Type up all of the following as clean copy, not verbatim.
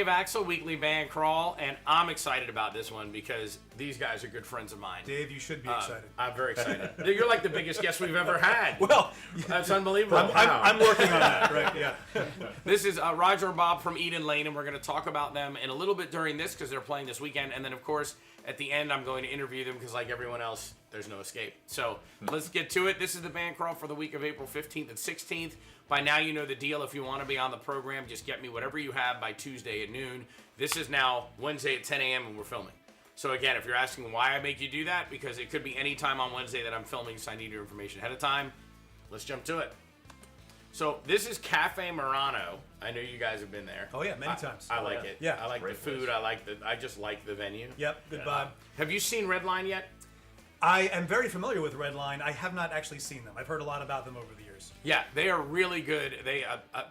Dave Axel, Weekly Band Crawl, and I'm excited about this one because these guys are good friends of mine. Dave, you should be excited. I'm very excited. You're like the biggest guest we've ever had. Well, that's unbelievable. I'm working on that, right? Yeah. This is Roger and Bob from Eden Lane, and we're going to talk about them in a little bit during this because they're playing this weekend, and then of course at the end I'm going to interview them because like everyone else, there's no escape. So let's get to it. This is the Band Crawl for the week of April 15th and 16th. By now you know the deal. If you want to be on the program, just get me whatever you have by Tuesday at noon. This is now Wednesday at 10 a.m. and we're filming. So again, if you're asking why I make you do that, because it could be any time on Wednesday that I'm filming, so I need your information ahead of time. Let's jump to it. So this is Cafe Murano. I know you guys have been there. Oh yeah, many times. I like it. Yeah, I like the food. I just like the venue. Yep, good vibe. Have you seen Redline yet? I am very familiar with Redline. I have not actually seen them. I've heard a lot about them over the years. Yeah, they are really good. They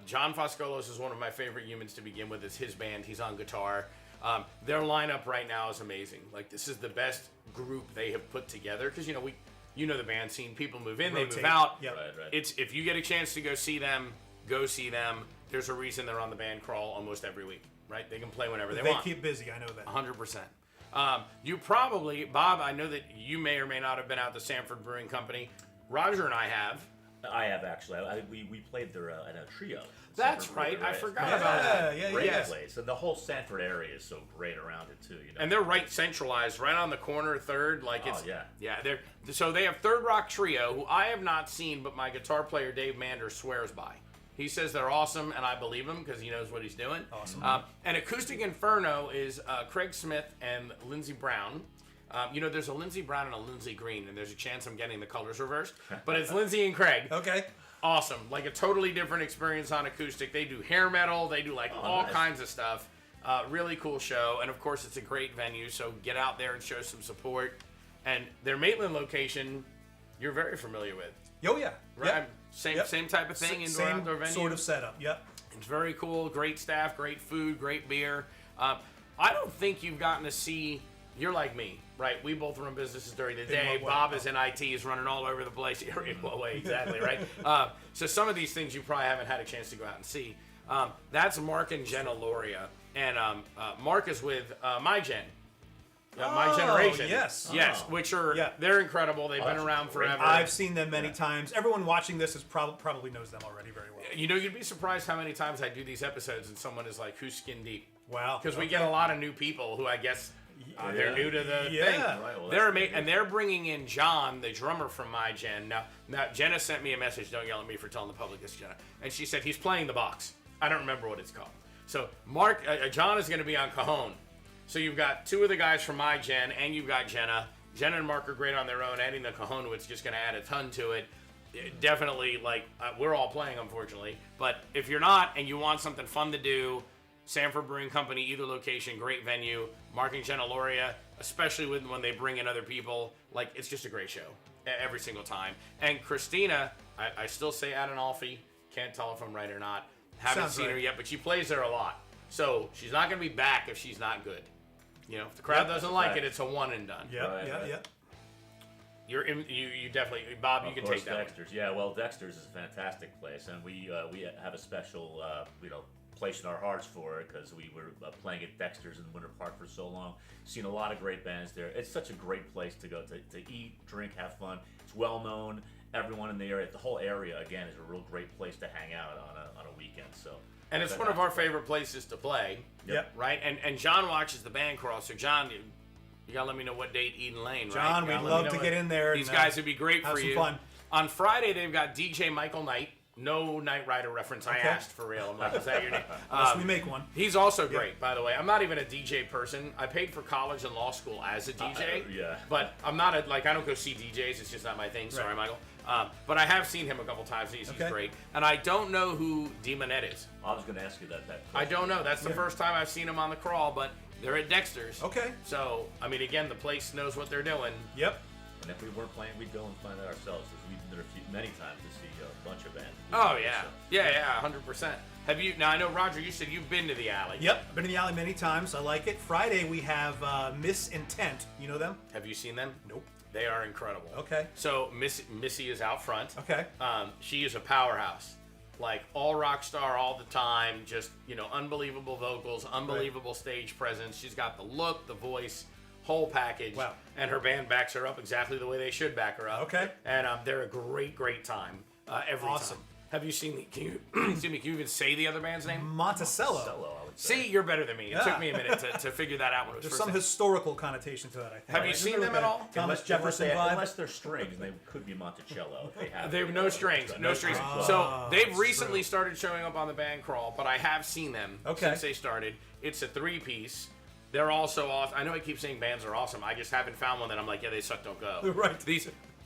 John Foscolos is one of my favorite humans to begin with. It's his band. He's on guitar. Their lineup right now is amazing. Like this is the best group they have put together because you know the band scene. People move in, Rotate. they move out. Yep. Right. It's if you get a chance to go see them, go see them. There's a reason they're on the Band Crawl almost every week, right? They can play whenever they want. They keep busy. I know that. 100%. You probably, Bob, I know that you may or may not have been out to Sanford Brewing Company. Roger and I have. I have actually. We played there at a trio. That's Sanford right. Brewing, I forgot about that. Yeah. Great place, and the whole Sanford area is so great around it too. You know? And they're right centralized, right on the corner, third. Like it's yeah. So they have Third Rock Trio, who I have not seen, but my guitar player Dave Mander swears by. He says they're awesome, and I believe him because he knows what he's doing. Awesome. And Acoustic Inferno is Craig Smith and Lindsey Brown. There's a Lindsey Brown and a Lindsey Green, and there's a chance I'm getting the colors reversed. But it's Lindsey and Craig. Okay. Awesome. Like a totally different experience on acoustic. They do hair metal. They do all kinds of stuff. Really cool show. And, of course, it's a great venue, so get out there and show some support. And their Maitland location, you're very familiar with. Oh, yeah. Right? Yep. Same type of thing, Same indoor-outdoor venue. sort of setup, yep. It's very cool. Great staff, great food, great beer. I don't think you've gotten to see... You're like me, right? We both run businesses during the day. Bob is in IT, is running all over the place. Exactly, right? So some of these things you probably haven't had a chance to go out and see. That's Mark and Jenna Loria. And Mark is with My Gen. My Generation. Yes. Yes, which are, they're incredible. They've been around forever. I've seen them many times. Everyone watching this is probably knows them already very well. You'd be surprised how many times I do these episodes and someone is like, who's Skin Deep? Wow. Because we get a lot of new people who I guess... they're new to the thing. Right, well, they're amazing, and they're bringing in John, the drummer from My Gen. Now Jenna sent me a message. Don't yell at me for telling the public this, Jenna. And she said he's playing the box. I don't remember what it's called. So John is going to be on cajon. So you've got two of the guys from My Gen, and you've got Jenna. Jenna and Mark are great on their own. Adding the cajon to it's just going to add a ton to it. Definitely, we're all playing, unfortunately. But if you're not, and you want something fun to do. Sanford Brewing Company, either location, great venue. Mark and Jenna Loria, especially when they bring in other people, it's just a great show every single time. And Christina, I still say Adenolfi, can't tell if I'm right or not. Haven't seen her yet, but she plays there a lot. So she's not going to be back if she's not good. If the crowd doesn't like it, it's a one and done. Yeah. You definitely, Bob, you can take that. Dexter's. Yeah, well, Dexter's is a fantastic place, and we have a special place in our hearts for it because we were playing at Dexter's in Winter Park for so long. Seen a lot of great bands there. It's such a great place to go to eat, drink, have fun. It's well known. Everyone in the area, the whole area, again, is a real great place to hang out on a weekend. So. And it's one of our favorite places to play. Yep. Right? And John watches the Band Crawl. So, John, you got to let me know what date Eden Lane, John, right? we'd love to get in there. These guys would be great for you. Have some fun. On Friday, they've got DJ Michael Knight. No Knight Rider reference. I asked for real. I'm like, is that your name? Unless we make one. He's also great, by the way. I'm not even a DJ person. I paid for college and law school as a DJ. But I'm not I don't go see DJs. It's just not my thing. Sorry, Michael. But I have seen him a couple times. He's great. And I don't know who DeMonette is. I was going to ask you that. I don't know. That's the first time I've seen him on the crawl, but they're at Dexter's. Okay. So, again, the place knows what they're doing. Yep. And if we weren't playing, we'd go and find out ourselves. Because we've been there many times to see a bunch of bands. Oh, yeah. Yeah, 100%. Have you, now I know, Roger, you said you've been to the Alley. Yep, I've been in the Alley many times. I like it. Friday we have Miss Intent. You know them? Have you seen them? Nope. They are incredible. Okay. So Missy is out front. Okay. She is a powerhouse. like all rock star all the time, just, unbelievable vocals, unbelievable stage presence. She's got the look, the voice, whole package. Wow. And her band backs her up exactly the way they should back her up. Okay. And they're a great time every Awesome. time. Have you seen can you excuse me, can you even say the other band's name? Monticello. Solo, I would say. See, you're better than me. It Yeah. took me a minute to figure that out when it was There's first some name. historical connotation to that, I think. Have you Right? seen Isn't them there at like a all? Thomas Jefferson vibe? Unless they're strings, they could be Monticello. They have no strings, no strings. So they've recently started showing up on the band crawl, but I have seen them since they started. It's a 3-piece. They're also awesome. I know I keep saying bands are awesome. I just haven't found one that I'm like, yeah, they suck, don't go. Right.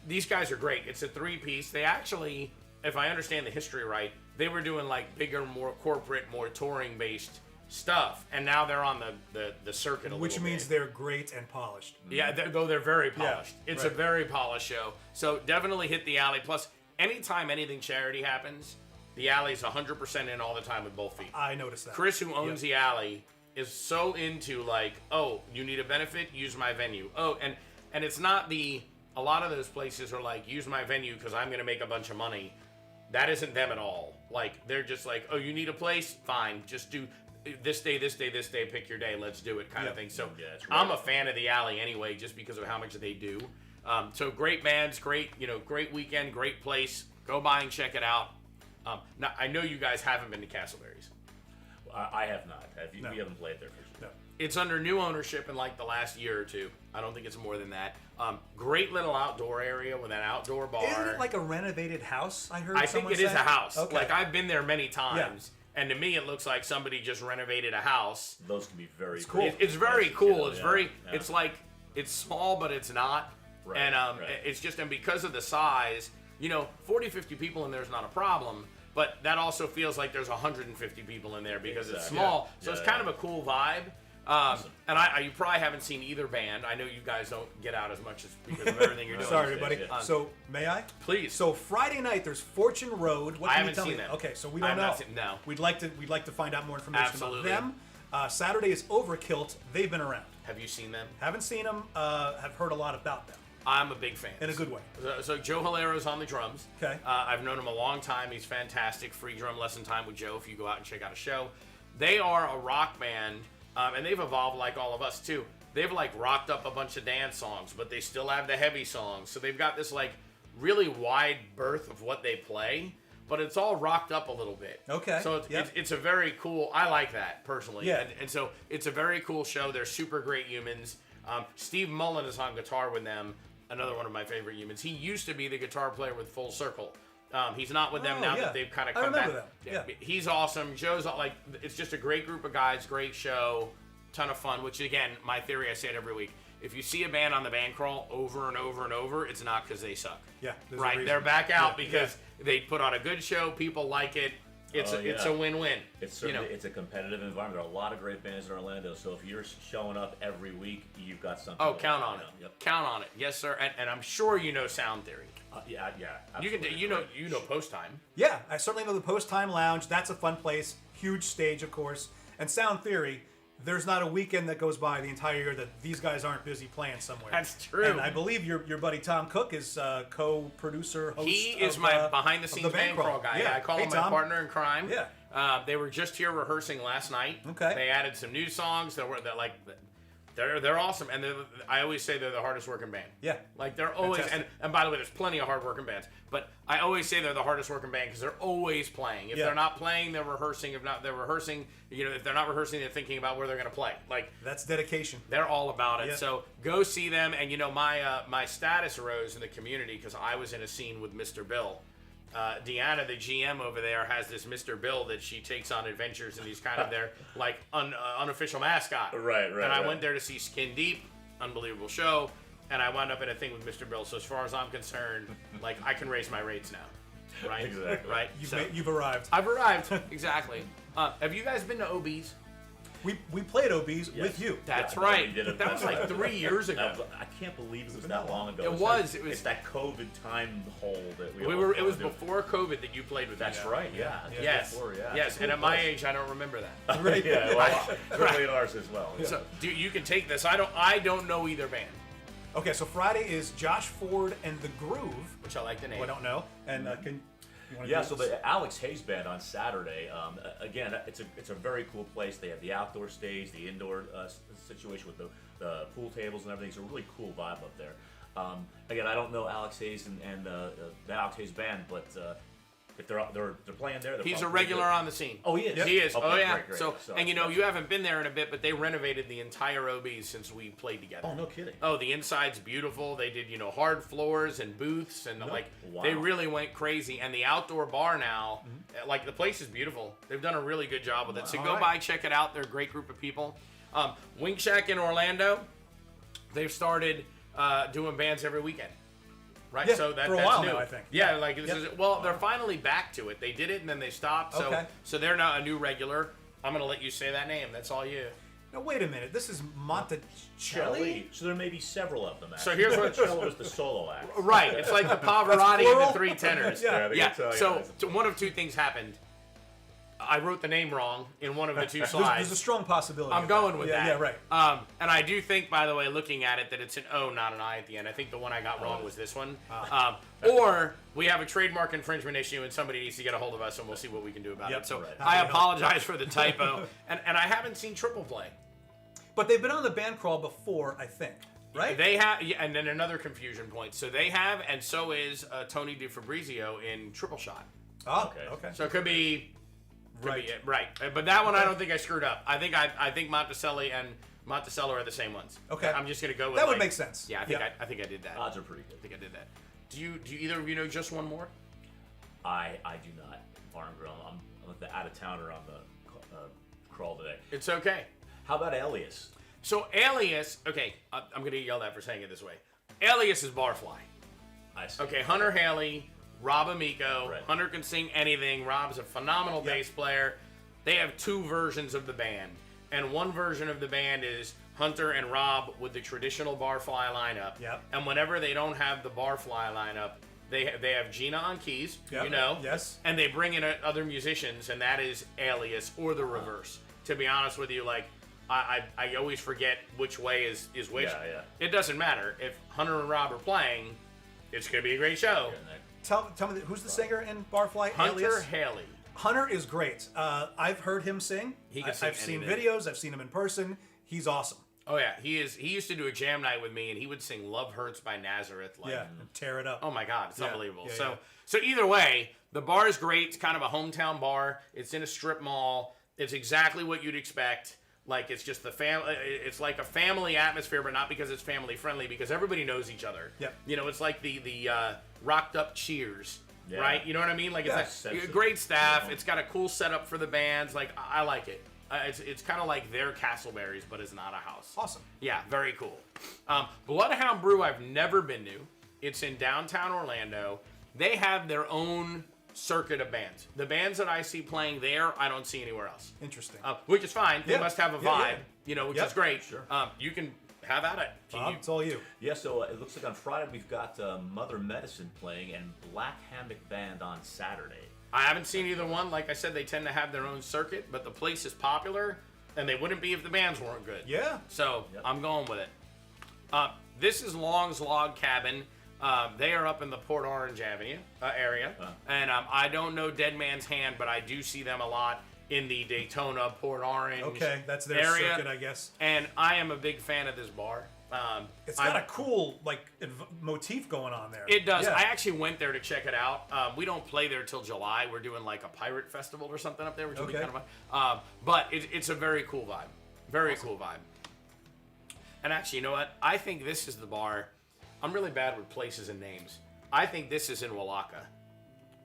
These guys are great. It's a 3-piece. They actually, if I understand the history right, they were doing like bigger, more corporate, more touring based stuff, and now they're on the circuit a Which little means bit. they're great and polished. Yeah, though they're very polished. It's a right. very polished show. So definitely hit the alley. Plus, anytime anything charity happens, the alley's 100% in all the time with both feet. I noticed that. Chris, who owns the alley, is so into like, oh, you need a benefit, use my venue. Oh, and it's not a lot of those places are like, use my venue because I'm going to make a bunch of money. That isn't them at all. Like, they're just like, oh, you need a place? Fine, just do this day, pick your day, let's do it kind of thing. So that's I'm a fan of the alley anyway, just because of how much they do. So great bands, great weekend, great place. Go by and check it out. Now, I know you guys haven't been to Castleberry's. I have not. No. We haven't played there for sure. No. It's under new ownership in like the last year or two. I don't think it's more than that. Great little outdoor area with an outdoor bar. Isn't it like a renovated house? I heard. I think it say? is a house. Okay. Like, I've been there many times, and to me it looks like somebody just renovated a house. Those can be very cool. cool. It's very cool. It's Yeah, very. yeah. It's like it's small, but it's not. Right, And right. it's just, and because of the size, 40, 50 people in there is not a problem. But that also feels like there's 150 people in there because it's Exactly. small. Yeah. So it's Yeah, kind of a cool vibe. And you probably haven't seen either band. I know you guys don't get out as much as because of everything you're doing. Sorry, everybody. Yeah. So, may I? Please. So Friday night, there's Fortune Road. What I can you haven't tell seen me? them. Okay, so we I don't have know. not seen- no. We'd like to find out more information Absolutely. about them. Saturday is Overkill. They've been around. Have you seen them? Haven't seen them. Have heard a lot about them I'm a big fan. in a good way. So Joe Hilaro's on the drums. Okay. I've known him a long time. He's fantastic. Free drum lesson time with Joe if you go out and check out a show. They are a rock band, and they've evolved like all of us too. They've like rocked up a bunch of dance songs, but they still have the heavy songs. So they've got this like really wide berth of what they play, but it's all rocked up a little bit. Okay. So it's a very cool. I like that personally. Yeah. And so it's a very cool show. They're super great humans. Steve Mullen is on guitar with them. Another one of my favorite humans. He used to be the guitar player with Full Circle. He's not with them now yeah. that they've kind of I come back. remember them. Yeah. He's awesome. Joe's like, it's just a great group of guys, great show, ton of fun, which again, my theory, I say it every week. If you see a band on the band crawl over and over and over, it's not because they suck. Yeah, there's a right. reason. They're back out Yeah, because they put on a good show. People like it. It's a win-win. It's a competitive environment. There are a lot of great bands in Orlando. So if you're showing up every week, you've got something. Oh, count on it. Yep. Count on it. Yes, sir. And I'm sure you know Sound Theory. Yeah. You can. Absolutely. You know Post Time. Yeah, I certainly know the Post Time Lounge. That's a fun place. Huge stage, of course. And Sound Theory, there's not a weekend that goes by the entire year that these guys aren't busy playing somewhere. That's true. And I believe your buddy Tom Cook is co-producer, host. He is of, my behind-the-scenes of the band crawl guy. Yeah. I call Hey, him my Tom. partner in crime. Yeah. They were just here rehearsing last night. Okay. They added some new songs. They're awesome, and I always say they're the hardest working band. Yeah. Like they're always Fantastic. and by the way, there's plenty of hard working bands, but I always say they're the hardest working band because they're always playing. If Yeah. they're not playing, they're rehearsing. If not, they're rehearsing. If they're not rehearsing, they're thinking about where they're going to play. Like That's dedication. they're all about it. Yeah. So go see them. And my status arose in the community because I was in a scene with Mr. Bill. Deanna, the GM over there, has this Mr. Bill that she takes on adventures, and he's kind of their like unofficial mascot. Right. And I went there to see Skin Deep, unbelievable show, and I wound up in a thing with Mr. Bill. So as far as I'm concerned, like I can raise my rates now, right? Exactly. Right. You've arrived. I've arrived exactly. Have you guys been to OB's? We played OBs with you. That's Yeah, right. we did it. That was like 3 years ago. I can't believe it was that long ago. It It's was. That, It was- It's that COVID time hole that we. We all were. It fell was into. before COVID that you played with. That's me. right. Yeah. Just Yes. Before, yeah. Yes. And at my age, I don't remember that. Right. Yeah. Well, early in ours as well. So you can take this. I don't know either band, Okay, so Friday is Josh Ford and the Groove, which I like the name. who I don't know. And can Yeah, so the Alex Hayes Band on Saturday. Again, it's a very cool place. They have the outdoor stage, the indoor situation with the pool tables and everything. It's a really cool vibe up there. Again, I don't know Alex Hayes and the Alex Hayes Band, but if they're playing there, he's a regular on the scene. Oh, he is. Yep. He is. Okay, oh yeah. Great. So and you know you haven't been there in a bit, but they renovated the entire OB since we played together. Oh, no kidding. Oh, the inside's beautiful. They did hard floors and booths and Wow. they really went crazy. And the outdoor bar now, like the place is beautiful. They've done a really good job with it. So go by, check it out. They're a great group of people. Wing Shack in Orlando, they've started doing bands every weekend. Right, Yeah, so for a that's while new. now, I think. Yeah, like this is they're finally back to it. They did it and then they stopped. So Okay. so they're now a new regular. I'm gonna let you say that name. That's all you. Now wait a minute. This is Monticelli. So there may be several of them. Actually. So here's what- Monticello is the solo act. Right, it's like the Pavarotti and the plural? three tenors. Yeah. the yeah. Italian So guys. one of two things happened. I wrote the name wrong in one of the two There's slides. a strong possibility. I'm of going that. with yeah, that. Yeah, right. And I do think, by the way, looking at it, that it's an O, not an I at the end. I think the one I got wrong was this one. Or we have a trademark infringement issue, and somebody needs to get a hold of us, and we'll see what we can do about Yep, it. So right. I apologize for the typo, and I haven't seen Triple Play. But they've been on the band crawl before, I think. Right? They have, yeah, and then another confusion point. So they have, and so is Tony DeFabrizio in Triple Shot. Oh, Okay. okay. So it could be. Right. Right. But that one I don't think I screwed up. I think Monticelli and Monticello are the same ones. Okay. I'm just gonna go with That would make sense. Yeah, I think I did that. Odds are pretty good. I think I did that. Do either of you know just one more? I do not. Barn Grill. I'm the out of towner on the crawl today. It's okay. How about Alias? So Alias, okay, I'm gonna get yelled at for saying it this way. Alias is Barfly. I see. Okay, Hunter Haley, Rob Amico. Right. Hunter can sing anything. Rob's a phenomenal bass player. They have two versions of the band, and one version of the band is Hunter and Rob with the traditional Barfly lineup. Yep. And whenever they don't have the Barfly lineup, they have Gina on keys, Yep. you know. Yes. And they bring in other musicians, and that is Alias or the reverse. To be honest with you, like I always forget which way is which. Yeah. It doesn't matter if Hunter and Rob are playing. It's gonna be a great show. Tell me, who's the singer in Barfly? Hunter Alias? Haley. Hunter is great. I've heard him sing. He can sing I've seen anything. videos. I've seen him in person. He's awesome. Oh yeah, he is. He used to do a jam night with me, and he would sing "Love Hurts" by Nazareth. Like, Yeah, tear it up. oh my God, it's Yeah, unbelievable. yeah, So either way, the bar is great. It's kind of a hometown bar. It's in a strip mall. It's exactly what you'd expect. Like it's just the it's like a family atmosphere, but not because it's family friendly, because everybody knows each other. Yep. You know, it's like the rocked up Cheers. Yeah. Right, you know what I mean? Like Yeah, it's like sense great of- staff. It's got a cool setup for the bands. Like I like it. It's kind of like their Castleberries, but it's not a house. Awesome. Yeah, very cool. Bloodhound Brew, I've never been to. It's in downtown Orlando. They have their own circuit of bands. The bands that I see playing there, I don't see anywhere else. Interesting. Which is fine. They Yeah. must have a Yeah, vibe, yeah. you know, which Yep. is great. Sure. You can have at it. Can Bob, you- it's all you. Yeah, so it looks like on Friday we've got Mother Medicine playing and Black Hammock Band on Saturday. I haven't seen either one. Like I said, they tend to have their own circuit, but the place is popular, and they wouldn't be if the bands weren't good. Yeah. So Yep. I'm going with it. This is Long's Log Cabin. They are up in the Port Orange Avenue area, and I don't know Dead Man's Hand, but I do see them a lot in the Daytona, Port Orange Okay, that's their area. circuit, I guess. And I am a big fan of this bar. It's got a cool motif going on there. It does. Yeah. I actually went there to check it out. We don't play there till July. We're doing like a pirate festival or something up there, which will be Okay. kind of fun. But it's a very cool vibe. Very cool vibe. And actually, you know what? I think this is the bar. I'm really bad with places and names. I think this is in Walaka.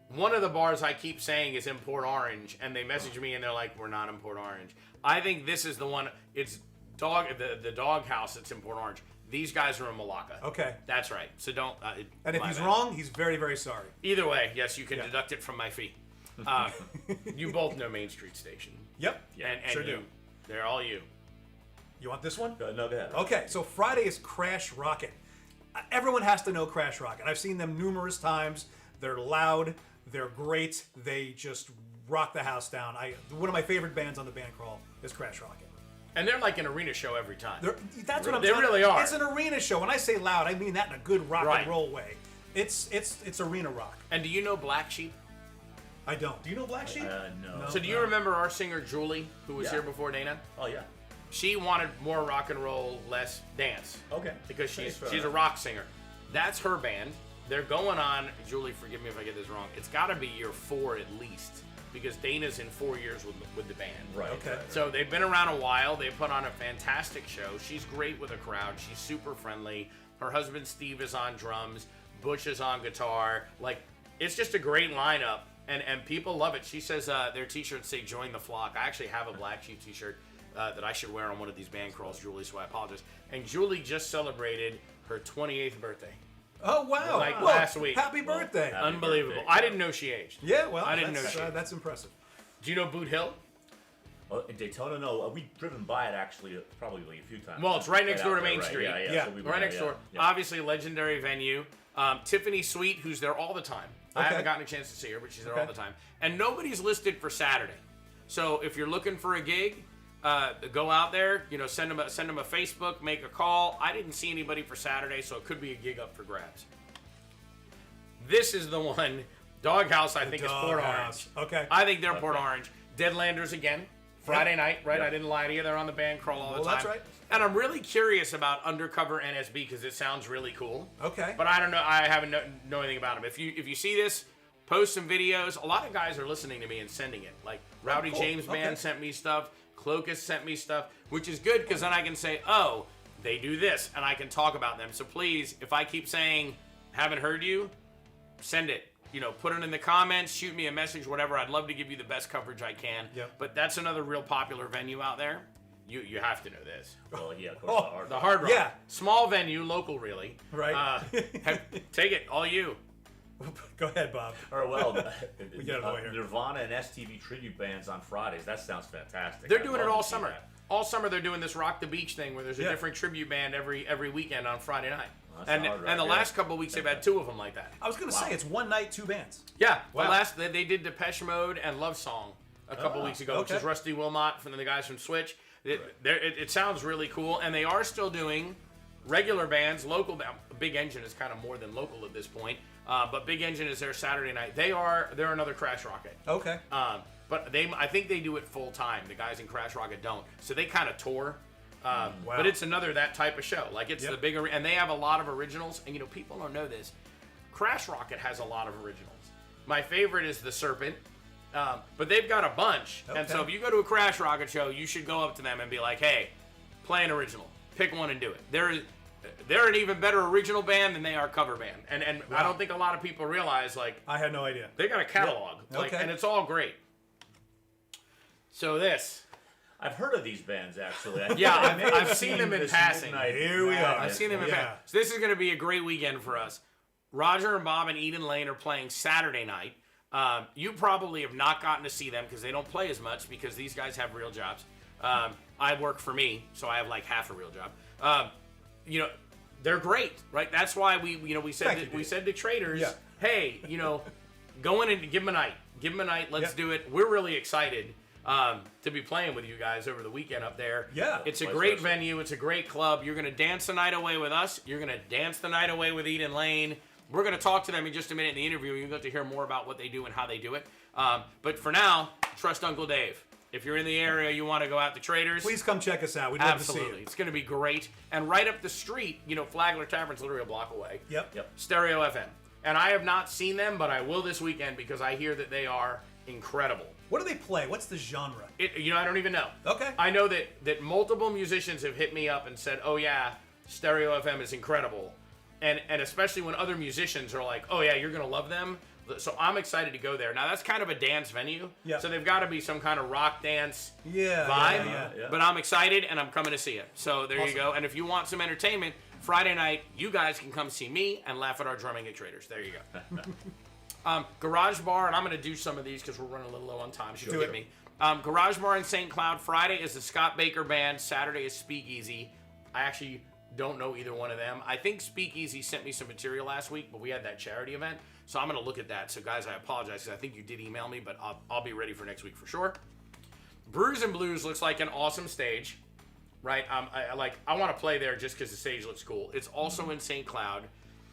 One of the bars I keep saying is in Port Orange, and they message me and they're like, "We're not in Port Orange." I think this is the one. It's the dog house that's in Port Orange. These guys are in Malacca. Okay. That's right. So don't. And if my he's bad. wrong, he's very, very sorry. Either way, yes, you can Yeah. deduct it from my fee. You both know Main Street Station. Yep. And sure you, do. They're all you. You want this one? No, go ahead. Okay, so Friday is Crash Rocket. Everyone has to know Crash Rocket. I've seen them numerous times. They're loud. They're great. They just rock the house down. One of my favorite bands on the band crawl is Crash Rocket. And they're like an arena show every time. That's what I'm They telling really you. are. It's an arena show. When I say loud, I mean that in a good rock Right. and roll way. It's arena rock. And do you know Black Sheep? I don't. Do you know Black Sheep? No. So do you remember our singer Julie, who was Yeah. here before Dana? Oh yeah. She wanted more rock and roll, less dance. Okay. Because Fair she's enough. a rock singer. That's her band. They're going on, Julie, forgive me if I get this wrong. It's got to be year 4 at least, because Dana's in 4 years with the band. Right. Okay. Right. So they've been around a while. They put on a fantastic show. She's great with a crowd. She's super friendly. Her husband Steve is on drums. Butch is on guitar. Like, it's just a great lineup, and people love it. She says their t-shirts say "Join the Flock." I actually have a Black Sheep t-shirt that I should wear on one of these band crawls, Julie. So I apologize. And Julie just celebrated her 28th birthday. Oh wow! Like Well, last week. Happy birthday! happy Unbelievable. birthday. I didn't know she aged. Yeah, well, I didn't know that's, she aged. that's impressive. Do you know Boot Hill? Well, in Daytona, no. We've driven by it actually probably a few times. Well, it's right next door to out there, Main right? Street. Yeah. Yeah. So we went Right there, next yeah. door. Yeah. Obviously, legendary venue. Tiffany Sweet, who's there all the time. I Okay. haven't gotten a chance to see her, but she's there all Okay. the time. And nobody's listed for Saturday. So if you're looking for a gig, go out there. You know, send them a Facebook, make a call. I didn't see anybody for Saturday, so it could be a gig up for grabs. This is the one. Doghouse, I think, is Port Orange. Doghouse. Okay. I think they're Port Orange. Deadlanders again. Friday night, right? Yep. I didn't lie to you. They're on the band crawl all the Well, time. that's right. And I'm really curious about Undercover NSB because it sounds really cool. Okay. But I don't know. I haven't know anything about them. If you see this, post some videos. A lot of guys are listening to me and sending it. Like Rowdy cool. James Band Okay. sent me stuff. Cloacus sent me stuff, which is good because then I can say, oh, they do this, and I can talk about them. So please, if I keep saying haven't heard you, send it. You know, put it in the comments, shoot me a message, whatever. I'd love to give you the best coverage I can. Yep. But that's another real popular venue out there. You have to know this. Well, yeah, of course. Oh, The Hard Rock. Yeah. Small venue, local really. Right. Take it, all you. Go ahead, Bob. Or well, get it all here. Nirvana and STV tribute bands on Fridays. That sounds fantastic. They're I'd doing it love all to see summer. that. All summer they're doing this Rock the Beach thing where there's a Yeah. different tribute band every weekend on Friday night. Well, that's and Hard Rock, and the yeah. last couple of weeks they've had 2 of them like that. I was going to say it's one night, 2 bands. Yeah, Wow. the last they did Depeche Mode and Love Song a couple Oh, weeks ago, which okay. is Rusty Wilmot from the guys from Switch. It sounds really cool, and they are still doing regular bands, local. Big Engine is kind of more than local at this point, but Big Engine is their Saturday night. They're another Crash Rocket. Okay. But I think they do it full time. The guys in Crash Rocket don't, so they kind of tour. Wow. But it's another that type of show. Like it's Yep. the bigger, and they have a lot of originals. And you know, people don't know this. Crash Rocket has a lot of originals. My favorite is the Serpent, but they've got a bunch. And so Okay. if you go to a Crash Rocket show, you should go up to them and be like, "Hey, play an original. Pick one and do it." They're an even better original band than they are cover band. And I Wow. don't think a lot of people realize like I had no idea. they got a catalog, like, Okay. and it's all great. So this. I've heard of these bands actually. Yeah, I may have I've seen them in this passing. Midnight Here we are. I've Madness. seen them in Yeah. fact. So this is going to be a great weekend for us. Roger and Bob and Eden Lane are playing Saturday night. You probably have not gotten to see them because they don't play as much because these guys have real jobs. I work for me, so I have like half a real job. You know, they're great, right? That's why we said Thank you, we dude. said to traders, Yeah. hey, go in and give them a night. Give them a night. Let's Yeah. do it. We're really excited to be playing with you guys over the weekend up there. Yeah. It's a Vice great versa. venue. It's a great club. You're going to dance the night away with us. You're going to dance the night away with Eden Lane. We're going to talk to them in just a minute in the interview. You'll get to hear more about what they do and how they do it. But for now, trust Uncle Dave. If you're in the area, you want to go out to Traders. Please come check us out. We'd love to see Absolutely. you. It's going to be great. And right up the street, Flagler Tavern's literally a block away. Yep. Stereo FM. And I have not seen them, but I will this weekend because I hear that they are incredible. What do they play? What's the genre? I don't even know. Okay. I know that multiple musicians have hit me up and said, "Oh yeah, Stereo FM is incredible," and especially when other musicians are like, "Oh yeah, you're gonna love them." So I'm excited to go there. Now that's kind of a dance venue, Yeah. so they've got to be some kind of rock dance Yeah, vibe. yeah. But I'm excited and I'm coming to see it. So there you Awesome. go. And if you want some entertainment, Friday night, you guys can come see me and laugh at our drumming at Traders. There you go. Garage Bar, and I'm going to do some of these because we're running a little low on time. So Do forgive it. me. Garage Bar in St. Cloud. Friday is the Scott Baker Band. Saturday is Speakeasy. I actually don't know either one of them. I think Speakeasy sent me some material last week, but we had that charity event. So I'm going to look at that. So guys, I apologize because I think you did email me, but I'll be ready for next week for sure. Brews Blues looks like an awesome stage, right? I want to play there just because the stage looks cool. It's also in St. Cloud.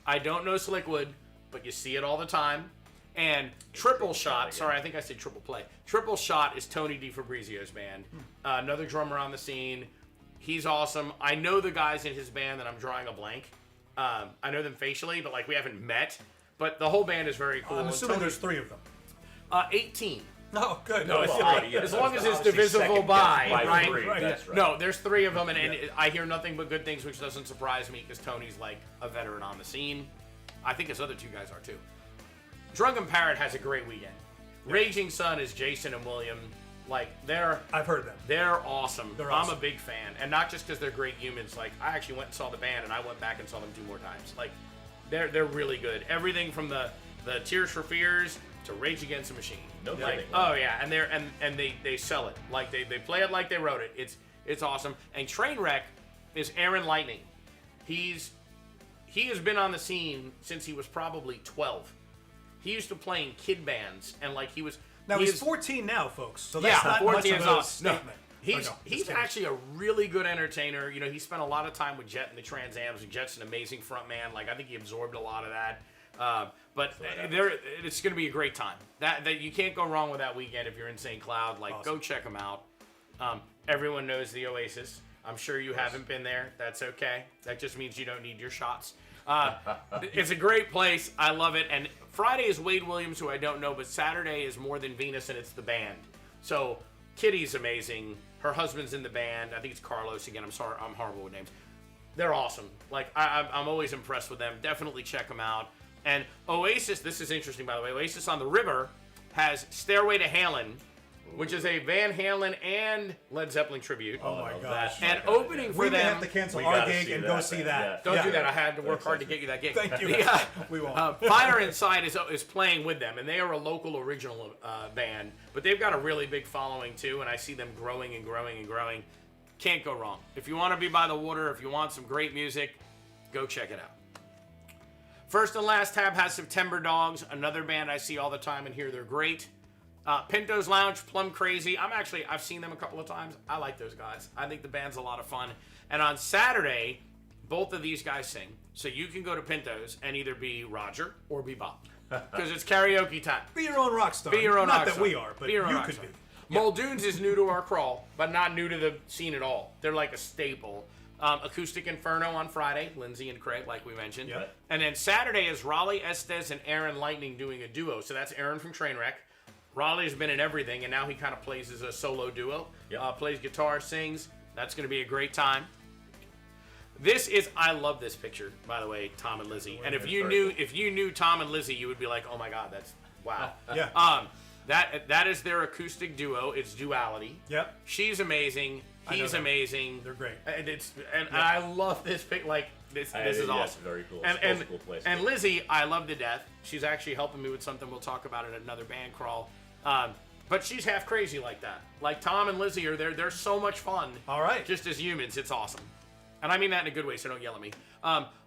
I don't know Slickwood, but you see it all the time. And Triple Shot, sorry, I think I said Triple Play. Triple Shot is Tony DiFabrizio's band. Another drummer on the scene. He's awesome. I know the guys in his band that I'm drawing a blank. I know them facially, but like we haven't met. But the whole band is very cool. I'm assuming there's 3 of them. 18. Oh, good. No, As long as it's divisible by, right? Three, that's right. No, there's 3 of them, and I hear nothing but good things, which doesn't surprise me because Tony's like a veteran on the scene. I think his other 2 guys are too. Drunken Parrot has a great weekend. Raging Sun is Jason and William. Like I've heard them. They're awesome. They're I'm awesome. a big fan, and not just because they're great humans. Like I actually went and saw the band, and I went back and saw them 2 more times. Like they're really good. Everything from the Tears for Fears to Rage Against the Machine. No like, kidding. oh yeah, and they sell it. Like they play it like they wrote it. It's awesome. And Trainwreck is Aaron Lightning. He has been on the scene since he was probably 12. He used to play in kid bands, and like he was. Now he's 14 now, folks. So that's not much of a statement. He's actually a really good entertainer. You know, he spent a lot of time with Jet and the Trans Ams, and Jet's an amazing front man. Like I think he absorbed a lot of that. But it's going to be a great time. That you can't go wrong with that weekend if you're in St. Cloud. Like go check them out. Everyone knows the Oasis. I'm sure you haven't been there. That's okay. That just means you don't need your shots. It's a great place. I love it. And Friday is Wade Williams, who I don't know, but Saturday is More Than Venus, and it's the band. So Kitty's amazing. Her husband's in the band. I think it's Carlos again. I'm sorry, I'm horrible with names. They're awesome. Like I'm always impressed with them. Definitely check them out. And Oasis, this is interesting by the way. Oasis on the River has Stairway to Halen, which is a Van Halen and Led Zeppelin tribute. Oh my gosh. And opening for we may them. have to cancel our gig and go see that. Don't do that. I had to work hard to get you that gig. Thank you. We won't. Fire Inside is playing with them, and they are a local original band, but they've got a really big following too, and I see them growing and growing and growing. Can't go wrong. If you want to be by the water, if you want some great music, go check it out. First and Last Tab has September Dogs, another band I see all the time and hear they're great. Pinto's Lounge, Plum Crazy. I've seen them a couple of times. I like those guys. I think the band's a lot of fun. And on Saturday, both of these guys sing. So you can go to Pinto's and either be Roger or be Bob. Because it's karaoke time. Be your own rock star. Be your own Not rock that star. we are, but Be your own you rock could star. be. Muldoon's is new to our crawl, but not new to the scene at all. They're like a staple. Acoustic Inferno on Friday, Lindsay and Craig, like we mentioned. Yep. And then Saturday is Raleigh Estes and Aaron Lightning doing a duo. So that's Aaron from Trainwreck. Raleigh's been in everything, and now he kind of plays as a solo duo. Yep. Plays guitar, sings. That's going to be a great time. I love this picture, by the way, Tom and Lizzie. And if you knew Tom and Lizzie, you would be like, oh my God, that's wow. Yeah. That is their acoustic duo. It's Duality. Yep. She's amazing. He's amazing. They're great. And I love this pic. Like this is awesome. Yes, very cool. And It's a cool place. and Lizzie, I love to death. She's actually helping me with something we'll talk about in another band crawl. But she's half crazy like that. Like Tom and Lizzie are there. They're so much fun. All right. Just as humans, it's awesome. And I mean that in a good way, so don't yell at me.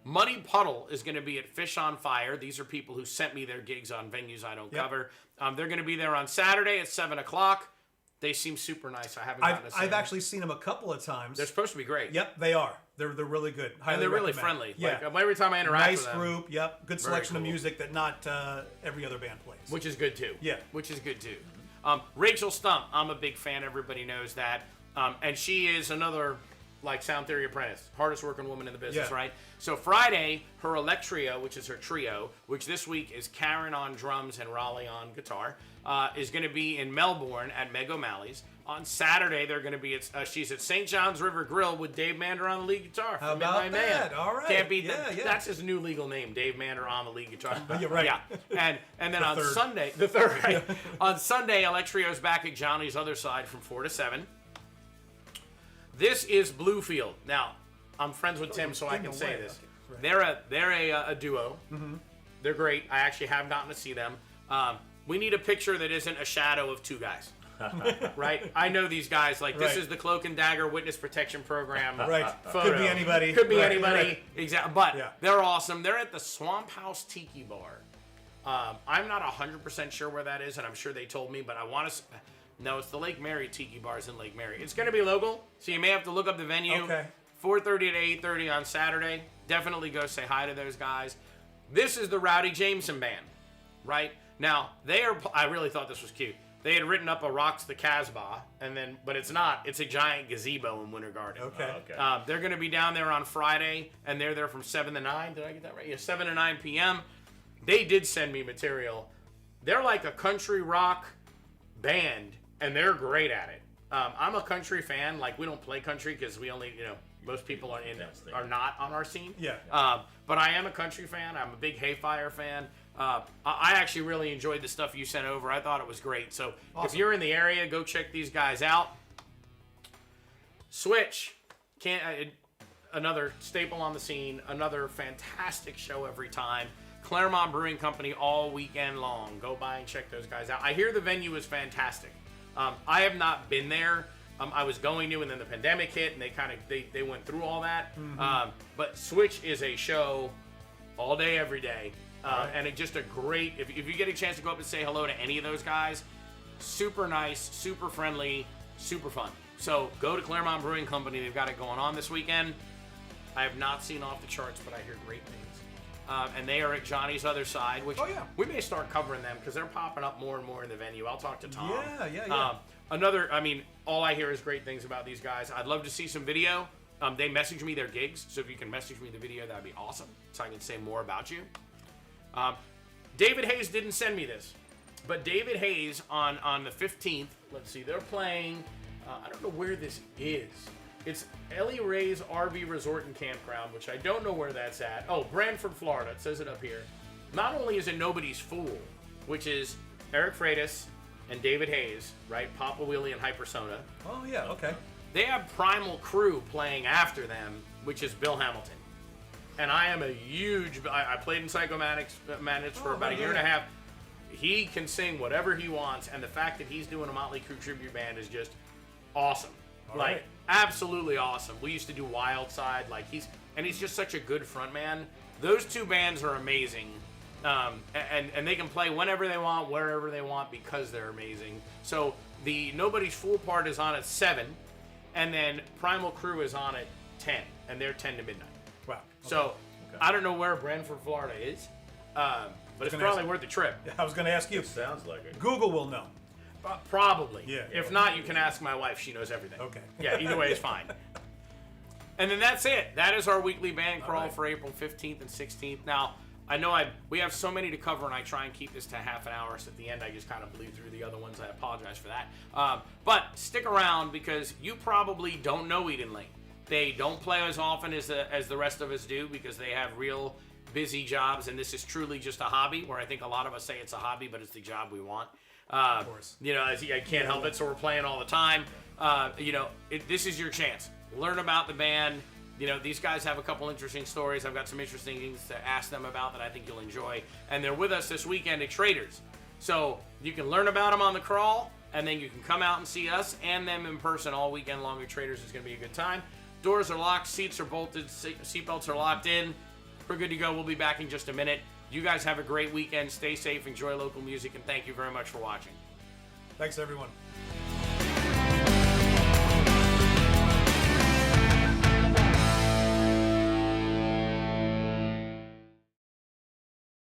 Muddy Puddle is going to be at Fish on Fire. These are people who sent me their gigs on venues I don't cover. They're going to be there on Saturday at 7 o'clock. They seem super nice. I haven't gotten to see I've them. actually seen them a couple of times. They're supposed to be great. Yep, they are. They're really good. Highly And they're really recommend. friendly. Yeah. Like, every time I interact Nice with them. group. Yep. Good Very selection of cool. music that not every other band plays. Which is good too. Yeah. Which is good too. Rachel Stump, I'm a big fan. Everybody knows that. And she is another, like, Sound Theory apprentice. Hardest working woman in the business, Yeah. right? So Friday, her Electria, which is her trio, which this week is Karen on drums and Raleigh on guitar, is going to be in Melbourne at Meg O'Malley's. On Saturday, they're going to be at she's at St. John's River Grill with Dave Mander on the lead guitar. How from about Midnight Man. that? All right. Can't beat Yeah, that. yeah. That's his new legal name, Dave Mander on the lead guitar. You're right. Yeah. And then on third. Sunday, the third, right? On Sunday, Electrio's back at Johnny's Other Side from 4 to 7. This is Bluefield. Now, I'm friends with Tim, so I can say this. Okay, right. They're a duo. Mm-hmm. They're great. I actually have gotten to see them. We need a picture that isn't a shadow of two guys. Right? I know these guys. Like, this Right. is the Cloak and Dagger Witness Protection Program. Right. Photo. Could be anybody. Could be Right, anybody. right. Exactly. But Yeah. they're awesome. They're at the Swamp House Tiki Bar. I'm not 100% sure where that is, and I'm sure they told me, but I want to... No, it's the Lake Mary Tiki Bars in Lake Mary. It's going to be local, so you may have to look up the venue. Okay. 4:30 to 8:30 on Saturday. Definitely go say hi to those guys. This is the Rowdy Jameson Band, right? Now, I really thought this was cute. They had written up a Rocks the Casbah, but it's not. It's a giant gazebo in Winter Garden. Okay. They're going to be down there on Friday, and they're there from 7 to 9. Did I get that right? Yeah, 7 to 9 p.m. They did send me material. They're like a country rock band, and they're great at it. I'm a country fan. Like, we don't play country because we only, most people are not on our scene. Yeah. But I am a country fan. I'm a big Hayfire fan. I actually really enjoyed the stuff you sent over. I thought it was great. So if you're in the area, go check these guys out. Switch, another staple on the scene, another fantastic show every time. Claremont Brewing Company all weekend long. Go by and check those guys out. I hear the venue is fantastic. I have not been there. I was going to, and then the pandemic hit, and they went through all that. Mm-hmm. But Switch is a show all day, every day. And it's just a great, if you get a chance to go up and say hello to any of those guys, super nice, super friendly, super fun. So go to Claremont Brewing Company. They've got it going on this weekend. I have not seen Off the Charts, but I hear great things. And they are at Johnny's Other Side, which we may start covering them because they're popping up more and more in the venue. I'll talk to Tom. Yeah. All I hear is great things about these guys. I'd love to see some video. They message me their gigs, so if you can message me the video, that'd be awesome, so I can say more about you. David Hayes didn't send me this, but David Hayes on the 15th, let's see, they're playing, I don't know where this is. It's Ellie Ray's RV Resort and Campground, which I don't know where that's at. Oh, Branford, Florida. It says it up here. Not only is it Nobody's Fool, which is Eric Freitas and David Hayes, right? Papa Wheelie and Hypersona. Oh, yeah, okay. They have Primal Crew playing after them, which is Bill Hamilton. And I am a huge... I played in Psychomatics for about a year and a half. He can sing whatever he wants, and the fact that he's doing a Motley Crue tribute band is just awesome. Absolutely awesome. We used to do Wild Side. He's just such a good frontman. Those two bands are amazing. And they can play whenever they want, wherever they want, because they're amazing. So the Nobody's Fool part is on at 7, and then Primal Crew is on at 10, and they're 10 to midnight. Wow. Okay. So I don't know where Branford, Florida is, but it's probably worth the trip. I was going to ask you. It sounds like it. Google will know. Probably. Yeah. If not, you can ask my wife. She knows everything. Okay. Yeah, either way is fine. And then that's it. That is our weekly band crawl for April 15th and 16th. Now, I know we have so many to cover, and I try and keep this to half an hour, so at the end I just kind of blew through the other ones. I apologize for that. But stick around, because you probably don't know Eden Lane. They don't play as often as the rest of us do, because they have real busy jobs, and this is truly just a hobby, where I think a lot of us say it's a hobby, but it's the job we want. Of course. I can't help it, so we're playing all the time. This is your chance. Learn about the band. These guys have a couple interesting stories. I've got some interesting things to ask them about that I think you'll enjoy. And they're with us this weekend at Traders. So you can learn about them on the crawl, and then you can come out and see us and them in person all weekend long at Traders. It's going to be a good time. Doors are locked, seats are bolted, seatbelts are locked in. We're good to go. We'll be back in just a minute. You guys have a great weekend. Stay safe, enjoy local music, and thank you very much for watching. Thanks, everyone.